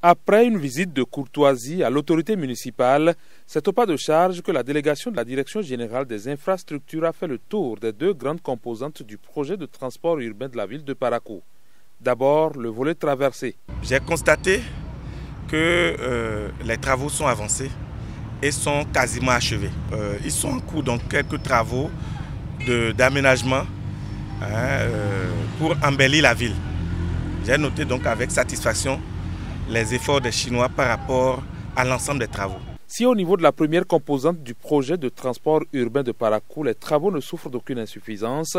Après une visite de courtoisie à l'autorité municipale, c'est au pas de charge que la délégation de la Direction générale des infrastructures a fait le tour des deux grandes composantes du projet de transport urbain de la ville de Parakou. D'abord, le volet traversé. J'ai constaté que les travaux sont avancés et sont quasiment achevés. Ils sont en cours, donc quelques travaux d'aménagement pour embellir la ville. J'ai noté donc avec satisfaction les efforts des Chinois par rapport à l'ensemble des travaux. Si au niveau de la première composante du projet de transport urbain de Parakou, les travaux ne souffrent d'aucune insuffisance,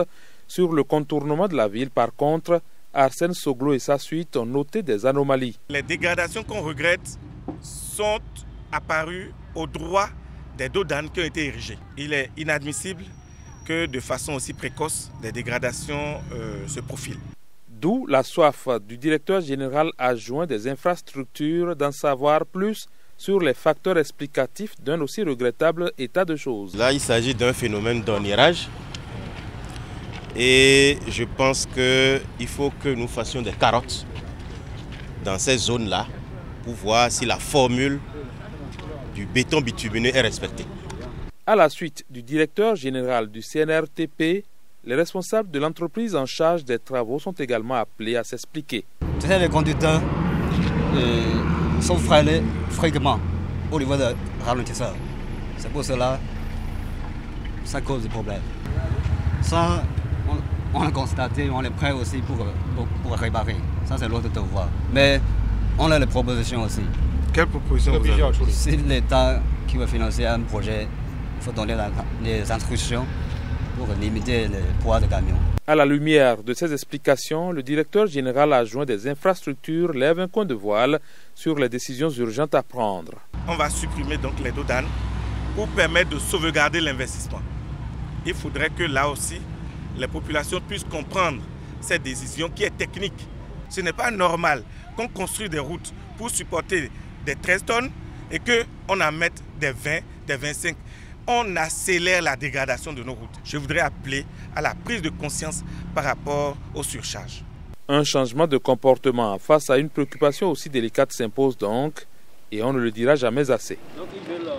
sur le contournement de la ville, par contre, Arsène Soglo et sa suite ont noté des anomalies. Les dégradations qu'on regrette sont apparues au droit des dos d'âne qui ont été érigés. Il est inadmissible que de façon aussi précoce, des dégradations se profilent. D'où la soif du directeur général adjoint des infrastructures d'en savoir plus sur les facteurs explicatifs d'un aussi regrettable état de choses. Là, il s'agit d'un phénomène d'orniérage et je pense qu'il faut que nous fassions des carottes dans ces zones-là pour voir si la formule du béton bitumineux est respectée. À la suite du directeur général du CNRTP, les responsables de l'entreprise en charge des travaux sont également appelés à s'expliquer. Les conducteurs sont freinés fréquemment au niveau de ralentisseurs. C'est pour cela que ça cause des problèmes. Ça, on l'a constaté, on est prêt aussi pour réparer. Ça, c'est l'autre devoir. Mais on a les propositions aussi. Quelles propositions vous avez? Si l'État qui veut financer un projet, il faut donner les instructions pour limiter le poids de camions. À la lumière de ces explications, le directeur général adjoint des infrastructures lève un coin de voile sur les décisions urgentes à prendre. On va supprimer donc les dos d'âne pour permettre de sauvegarder l'investissement. Il faudrait que là aussi, les populations puissent comprendre cette décision qui est technique. Ce n'est pas normal qu'on construise des routes pour supporter des 13 tonnes et qu'on en mette des 20, des 25. On accélère la dégradation de nos routes. Je voudrais appeler à la prise de conscience par rapport aux surcharges. Un changement de comportement face à une préoccupation aussi délicate s'impose donc, et on ne le dira jamais assez. Donc ils veulent